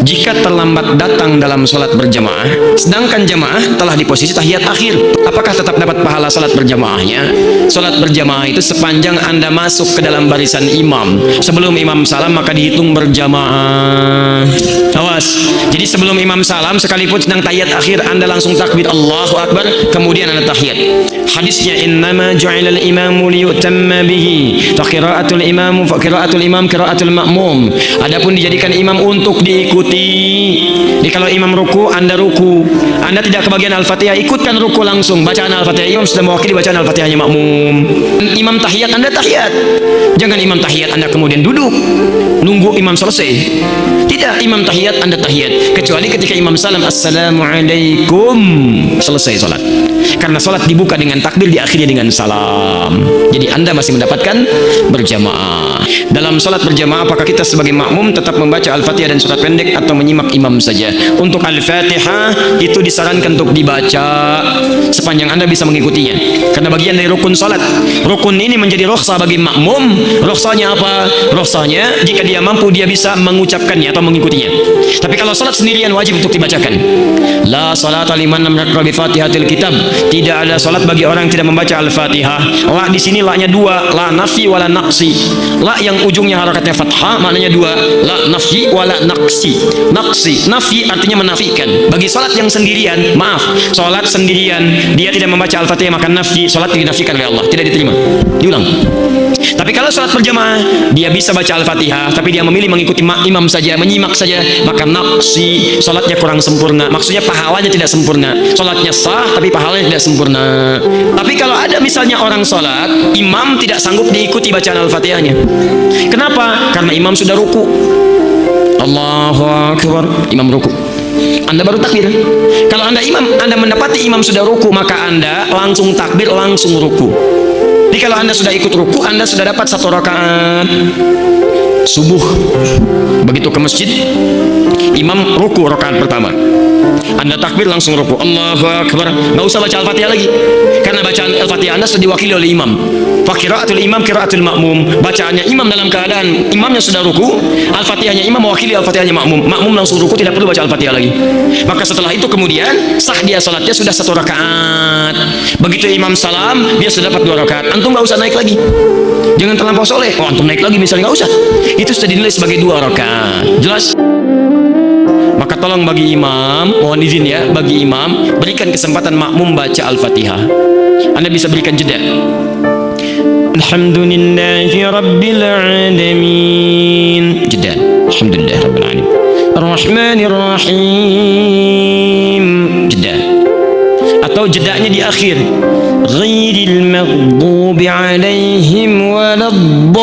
jika terlambat datang dalam sholat berjamaah, sedangkan jamaah telah di posisi tahiyat akhir, apakah tetap dapat pahala sholat berjamaahnya? Sholat berjamaah itu sepanjang Anda masuk ke dalam barisan imam sebelum imam salam, maka dihitung berjamaah. Awas, jadi sebelum imam salam sekalipun sedang tahiyat akhir, Anda langsung takbir Allahu Akbar, kemudian Anda tahiyat. Hadisnya, innama ju'ilal imamu liyutamma bihi fa qira'atul imam qira'atul ma'mum. Adapun dijadikan imam untuk diikuti. Jadi kalau imam ruku, Anda ruku, Anda tidak kebagian Al-Fatihah, ikutkan ruku langsung, bacaan Al-Fatihah imam sudah mewakili bacaan Al-Fatihahnya makmum. Imam tahiyat, Anda tahiyat. Jangan imam tahiyat Anda kemudian duduk nunggu imam selesai. Tidak, imam tahiyat Anda tahiyat, kecuali ketika imam salam assalamualaikum, selesai salat. Karena salat dibuka dengan takbir, diakhiri dengan salam. Jadi Anda masih mendapatkan berjamaah. Dalam salat berjamaah, apakah kita sebagai makmum tetap membaca Al-Fatihah dan surat pendek atau menyimak imam saja? Untuk Al-Fatihah itu disarankan untuk dibaca sepanjang Anda bisa mengikutinya, karena bagian dari rukun salat. Rukun ini menjadi rukhsah bagi makmum. Rukhsahnya apa? Rukhsahnya jika dia mampu, dia bisa mengucapkannya atau mengikutinya. Tapi kalau salat sendirian wajib untuk dibacakan. La salata liman lam yaqra bi Fatihatil kitab. Tidak ada salat bagi orang yang tidak membaca Al-Fatihah. La di sini la-nya dua, la nafi wala naqsi. La yang ujungnya harakatnya fathah maknanya dua, la nafi wala naqsi. Naqsi, nafi artinya menafikan. Bagi salat yang sendirian, maaf, salat sendirian dia tidak membaca Al-Fatihah, maka nafi, salat dinafikan oleh Allah, tidak diterima. Diulang. Tapi kalau salat berjamaah, dia bisa baca Al-Fatihah, tapi dia memilih mengikuti imam saja, menyimak saja, maka naqsi, salatnya kurang sempurna. Maksudnya pahalanya tidak sempurna. Salatnya sah, tapi pahalanya tidak sempurna. Tapi kalau ada misalnya orang salat, imam tidak sanggup diikuti bacaan Al-Fatihahnya. Kenapa? Karena imam sudah ruku. Allahu Akbar, imam ruku, Anda baru takbir. Kalau Anda mendapati imam sudah ruku, maka Anda langsung takbir, langsung ruku. Jadi kalau Anda sudah ikut ruku, Anda sudah dapat 1 rakaat subuh. Begitu ke masjid, imam ruku rakaat pertama, Anda takbir langsung ruku, Allahu Akbar, nggak usah baca Al-Fatihah lagi, karena bacaan Al-Fatihah Anda sudah diwakili oleh imam. Qira'atul imam qira'atul makmum, bacaannya imam dalam keadaan imamnya sudah ruku, Al-Fatihahnya imam mewakili Al-Fatihahnya makmum. Makmum langsung ruku, tidak perlu baca Al-Fatihah lagi. Maka setelah itu kemudian sah dia salatnya, sudah 1 rakaat. Begitu imam salam, dia sudah dapat 2 rakaat. Antum nggak usah naik lagi, jangan terlampau soleh. Oh, antum naik lagi misalnya, nggak usah. Itu sudah dinilai sebagai 2 rakaat. Jelas? Maka tolong bagi imam, mohon izin ya, bagi imam berikan kesempatan makmum baca Al-Fatihah. Anda bisa berikan jeda. Alhamdulillahi Rabbil Alamin, jeda. Alhamdulillah Rabbil Alamin. Ar-Rahmanir Rahim, jeda. Atau jedanya di akhir, ghairil maghdubi alaihim waladdallin,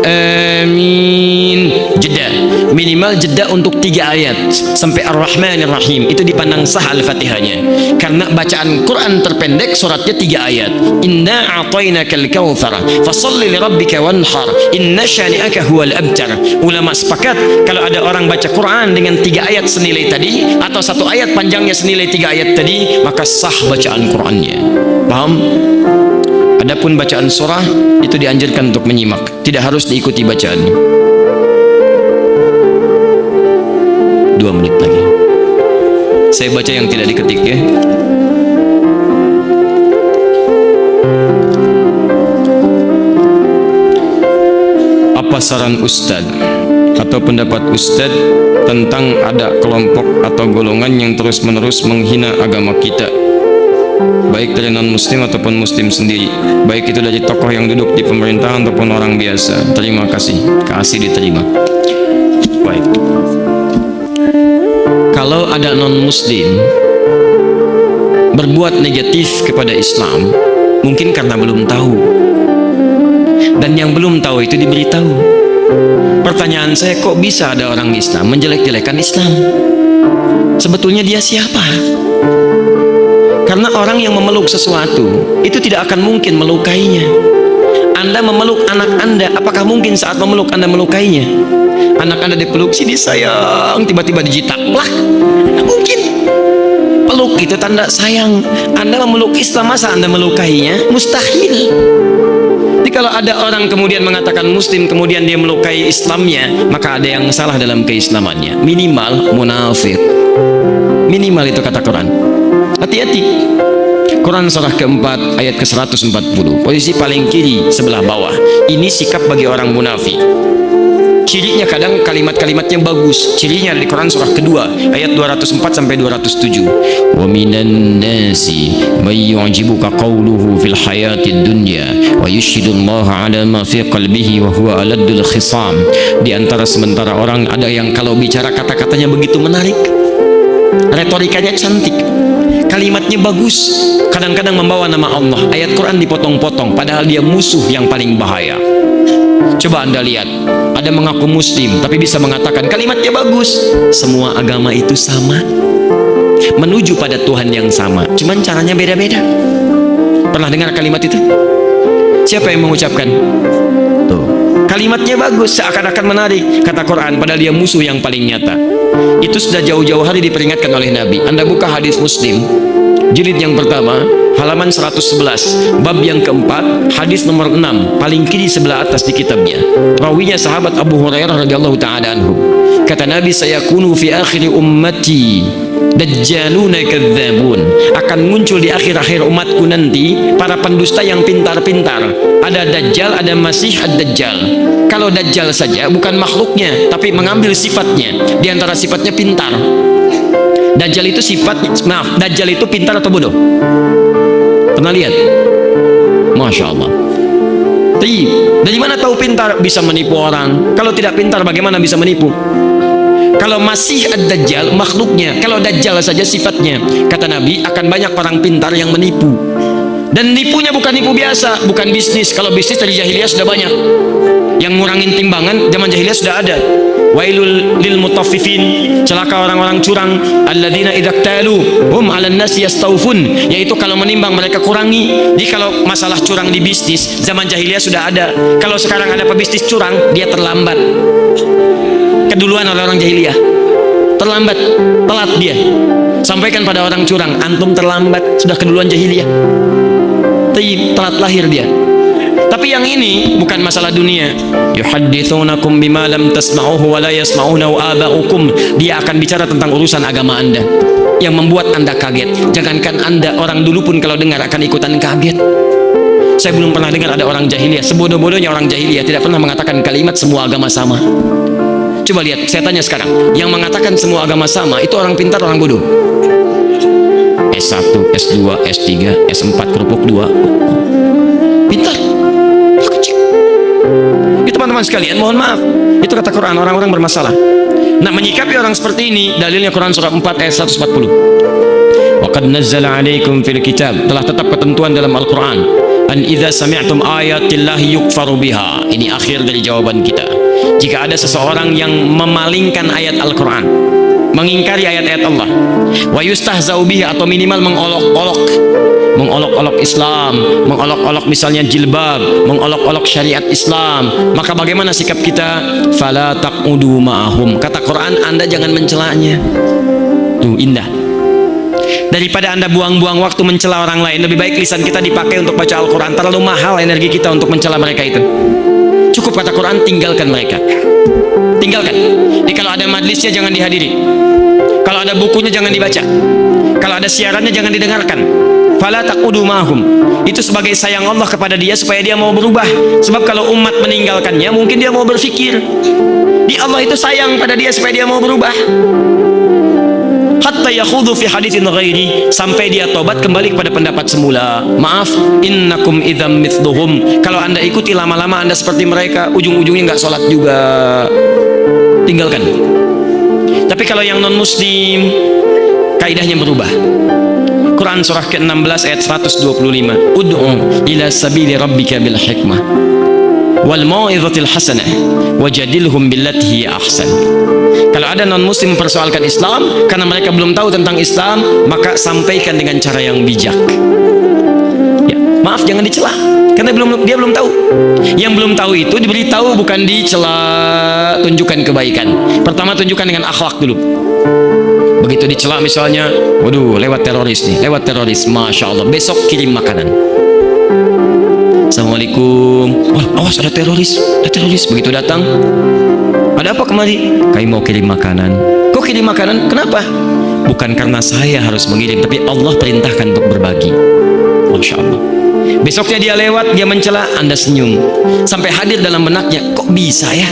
amin. Jeda, minimal jeda untuk 3 ayat sampai Ar-Rahmanir Rahim, itu dipandang sah Al-Fatihahnya. Karena bacaan Quran terpendek suratnya 3 ayat. Inna a'tainakal kautsar fasholli lirabbika wanhar inna syani'aka huwal abtar. Ulama sepakat kalau ada orang baca Quran dengan 3 ayat senilai tadi, atau 1 ayat panjangnya senilai 3 ayat tadi, maka sah bacaan Qurannya. Paham? Adapun bacaan surah itu dianjurkan untuk menyimak, tidak harus diikuti bacaannya. 2 menit lagi. Saya baca yang tidak diketik ya. Apa saran Ustadz atau pendapat Ustadz tentang ada kelompok atau golongan yang terus-menerus menghina agama kita, baik dari non-muslim ataupun muslim sendiri, baik itu dari tokoh yang duduk di pemerintahan ataupun orang biasa? Terima kasih. Kasih diterima. Baik. Kalau ada non-muslim berbuat negatif kepada Islam, mungkin karena belum tahu, dan yang belum tahu itu diberitahu. Pertanyaan saya, kok bisa ada orang Islam menjelek-jelekan Islam? Sebetulnya dia siapa? Karena orang yang memeluk sesuatu itu tidak akan mungkin melukainya. Anda memeluk anak Anda, apakah mungkin saat memeluk Anda melukainya? Anak Anda dipeluk, sini sayang, tiba-tiba dijitak-plak, tidak mungkin. Peluk itu tanda sayang. Anda memeluk Islam, masa Anda melukainya? Mustahil. Jadi kalau ada orang kemudian mengatakan Muslim, kemudian dia melukai Islamnya, maka ada yang salah dalam keislamannya. Minimal munafik. Minimal itu kata Quran. Hati-hati. Quran surah keempat ayat ke-140, posisi paling kiri sebelah bawah. Ini sikap bagi orang munafik. Cirinya kadang kalimat-kalimatnya bagus. Cirinya di Quran surah kedua ayat 204 sampai 207. Wa minan nasi may yu'jibuka qawluhu fil hayatid dunya wa yushhidullaha 'ala ma fi qalbihi wa huwa aladdul khisam. Di antara sementara orang ada yang kalau bicara kata-katanya begitu menarik, retorikanya cantik, kalimatnya bagus, kadang-kadang membawa nama Allah. Ayat Quran dipotong-potong padahal dia musuh yang paling bahaya. Coba Anda lihat, ada mengaku Muslim tapi bisa mengatakan kalimatnya bagus. Semua agama itu sama, menuju pada Tuhan yang sama, cuman caranya beda-beda. Pernah dengar kalimat itu? Siapa yang mengucapkan? Tuh, kalimatnya bagus, seakan-akan menarik, kata Quran, padahal dia musuh yang paling nyata. Itu sudah jauh-jauh hari diperingatkan oleh Nabi. Anda buka hadis Muslim jilid yang pertama halaman 111, bab yang keempat, hadis nomor 6, paling kiri sebelah atas di kitabnya. Rawinya sahabat Abu Hurairah radhiyallahu ta'ala anhu. Kata Nabi, sayakunu fi akhir ummati dajjaluna kadzabun. Akan muncul di akhir-akhir umatku nanti para pendusta yang pintar-pintar. Ada dajjal, ada masih ad-dajjal. Kalau dajjal saja bukan makhluknya, tapi mengambil sifatnya. Di antara sifatnya pintar. Dajjal itu Dajjal itu pintar atau bodoh? Pernah lihat? Masya Allah. Dari mana tahu pintar? Bisa menipu orang. Kalau tidak pintar bagaimana bisa menipu? Kalau masih ad-dajjal makhluknya, kalau dajjal saja sifatnya, kata Nabi, akan banyak orang pintar yang menipu. Dan nipunya bukan nipu biasa, bukan bisnis. Kalau bisnis dari jahiliyah sudah banyak. Yang ngurangin timbangan zaman jahiliyah sudah ada. Wailul lil mutaffifin, celaka orang-orang curang, alladzina idza talu hum 'alan nasi yastaufun, yaitu kalau menimbang mereka kurangi. Jadi kalau masalah curang di bisnis zaman jahiliyah sudah ada. Kalau sekarang ada pebisnis curang, dia terlambat. Keduluan oleh orang jahiliyah. Terlambat, telat dia. Sampaikan pada orang curang, antum terlambat, sudah keduluan jahiliyah. Telat lahir dia. Tapi yang ini bukan masalah dunia. Yuhadditsunakum bima lam tasma'uhu wa la yasma'unahu aba'ukum. Dia akan bicara tentang urusan agama Anda yang membuat Anda kaget. Jangankan Anda, orang dulu pun kalau dengar akan ikutan kaget. Saya belum pernah dengar ada orang jahiliyah, sebodoh-bodohnya orang jahiliyah, tidak pernah mengatakan kalimat semua agama sama. Coba lihat, saya tanya sekarang, yang mengatakan semua agama sama itu orang pintar, orang bodoh? S1, S2, S3, S4, kerupuk 2. Pintar. Itu teman-teman sekalian, mohon maaf, itu kata Quran, orang-orang bermasalah. Nah, menyikapi orang seperti ini, dalilnya Quran surah 4 ayat 140. Wa qad nazzala 'alaikum fil kitab, telah tetap ketentuan dalam Al-Quran, an idza sami'tum ayatillahi yukfaru biha. Ini akhir dari jawaban kita. Jika ada seseorang yang memalingkan ayat Al-Quran, mengingkari ayat-ayat Allah, wa yustahzau bihi, atau minimal mengolok-olok Islam, mengolok-olok misalnya jilbab, mengolok-olok syariat Islam, maka bagaimana sikap kita? Fala taqudu ma'ahum, kata Quran, Anda jangan mencelanya. Tuh, indah. Daripada Anda buang-buang waktu mencela orang lain, lebih baik lisan kita dipakai untuk baca Al-Quran. Terlalu mahal energi kita untuk mencela mereka itu. Cukup kata Quran, tinggalkan mereka. Tinggalkan. Jadi kalau ada majlisnya jangan dihadiri. Kalau ada bukunya jangan dibaca. Kalau ada siarannya jangan didengarkan. Fala taqudu ma'hum. Itu sebagai sayang Allah kepada dia supaya dia mau berubah. Sebab kalau umat meninggalkannya, mungkin dia mau berpikir. Di Allah itu sayang pada dia supaya dia mau berubah. Hatta yakhudhu fi haditsin ghairi, sampai dia tobat kembali kepada pendapat semula. Maaf, innakum idzam mithluhum. Kalau Anda ikuti lama-lama Anda seperti mereka, ujung-ujungnya nggak sholat juga. Tinggalkan. Tapi kalau yang non muslim, kaidahnya berubah. Quran surah ke-16 ayat 125. Ud'u ila sabili rabbika bil hikmah wal mau'izatil hasanah wajadilhum billati hiya ahsan. Kalau ada non muslim mempersoalkan Islam karena mereka belum tahu tentang Islam, maka sampaikan dengan cara yang bijak. Ya, maaf, jangan dicela karena dia belum tahu. Yang belum tahu itu diberitahu, bukan dicela. Tunjukkan kebaikan. Pertama, tunjukkan dengan akhlak dulu. Begitu dicela misalnya, waduh, lewat teroris nih, lewat teroris, masya Allah, besok kirim makanan. Assalamualaikum Assalamualaikum. Wah, awas ada teroris, ada teroris. Begitu datang, ada apa kemari? Kami mau kirim makanan. Kok kirim makanan? Kenapa? Bukan karena saya harus mengirim, tapi Allah perintahkan untuk berbagi. Masya Allah. Besoknya dia lewat, dia mencela, Anda senyum. Sampai hadir dalam benaknya, kok bisa ya?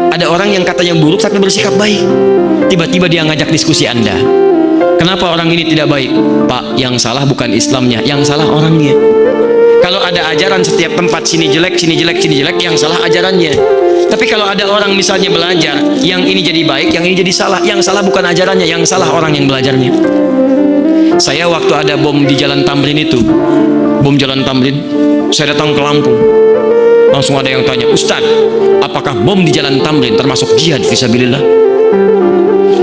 Ada orang yang katanya buruk tapi bersikap baik. Tiba-tiba dia ngajak diskusi Anda. Kenapa orang ini tidak baik? Pak, yang salah bukan Islamnya, yang salah orangnya. Kalau ada ajaran setiap tempat, sini jelek, sini jelek, sini jelek, yang salah ajarannya. Tapi kalau ada orang misalnya belajar, yang ini jadi baik, yang ini jadi salah. Yang salah bukan ajarannya, yang salah orang yang belajarnya. Saya waktu ada bom di Jalan Tamrin itu, bom Jalan Tamrin, saya datang ke Lampung. Langsung ada yang tanya, Ustaz, apakah bom di Jalan Tamrin termasuk jihad fisabilillah?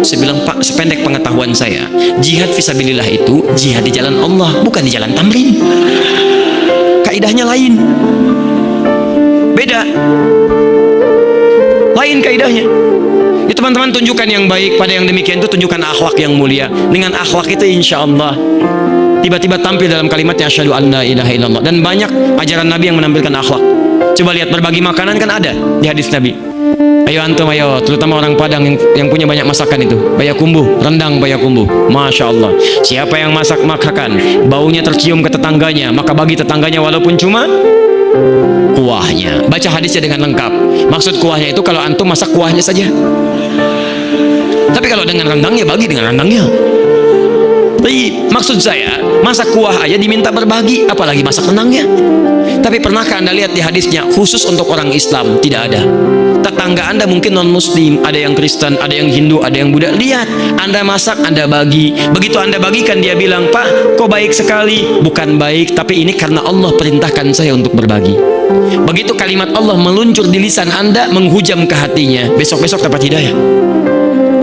Saya bilang, Pak, sependek pengetahuan saya, jihad fisabilillah itu jihad di jalan Allah, bukan di Jalan Tamrin. Kaidahnya lain, beda, lain kaidahnya. Ya teman-teman, tunjukkan yang baik pada yang demikian itu, tunjukkan akhlak yang mulia. Dengan akhlak itu insya Allah tiba-tiba tampil dalam kalimatnya asyhadu an la ilaha illallah. Dan banyak ajaran Nabi yang menampilkan akhlak. Coba lihat, berbagi makanan kan ada di hadis Nabi. Ayo antum, ayo, terutama orang Padang yang punya banyak masakan itu, payakumbuh, rendang payakumbuh, Masya Allah. Siapa yang masak makan, baunya tercium ke tetangganya, maka bagi tetangganya walaupun cuma kuahnya. Baca hadisnya dengan lengkap. Maksud kuahnya itu kalau antum masak kuahnya saja. Tapi kalau dengan rendangnya, bagi dengan rendangnya. Tapi maksud saya, masak kuah aja diminta berbagi, apalagi masak rendangnya. Tapi pernahkah Anda lihat di hadisnya khusus untuk orang Islam? Tidak ada. Tetangga Anda mungkin non muslim, ada yang Kristen, ada yang Hindu, ada yang Buddha. Lihat, Anda masak, Anda bagi. Begitu Anda bagikan, dia bilang, Pak, kok baik sekali. Bukan baik, tapi ini karena Allah perintahkan saya untuk berbagi. Begitu kalimat Allah meluncur di lisan Anda, menghujam ke hatinya, besok-besok dapat hidayah.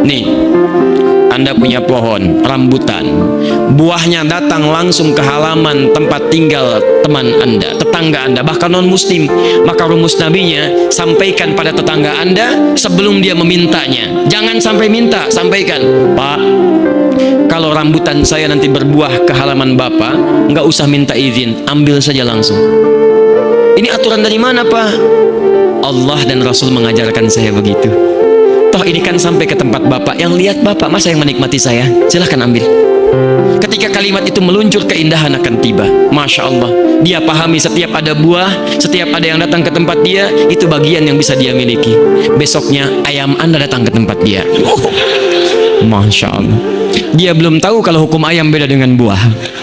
Nih, Anda punya pohon rambutan, buahnya datang langsung ke halaman tempat tinggal teman Anda, tetangga Anda, bahkan non muslim. Maka rumus nabinya, sampaikan pada tetangga Anda sebelum dia memintanya. Jangan sampai minta, sampaikan, Pak, kalau rambutan saya nanti berbuah ke halaman Bapak, nggak usah minta izin, ambil saja langsung. Ini aturan dari mana, Pak? Allah dan Rasul mengajarkan saya begitu. Toh ini kan sampai ke tempat Bapak, yang lihat Bapak, masa yang menikmati saya? Silahkan ambil. Ketika kalimat itu meluncur, keindahan akan tiba. Masya Allah. Dia pahami setiap ada buah, setiap ada yang datang ke tempat dia, itu bagian yang bisa dia miliki. Besoknya ayam Anda datang ke tempat dia. Masya Allah. Dia belum tahu kalau hukum ayam beda dengan buah.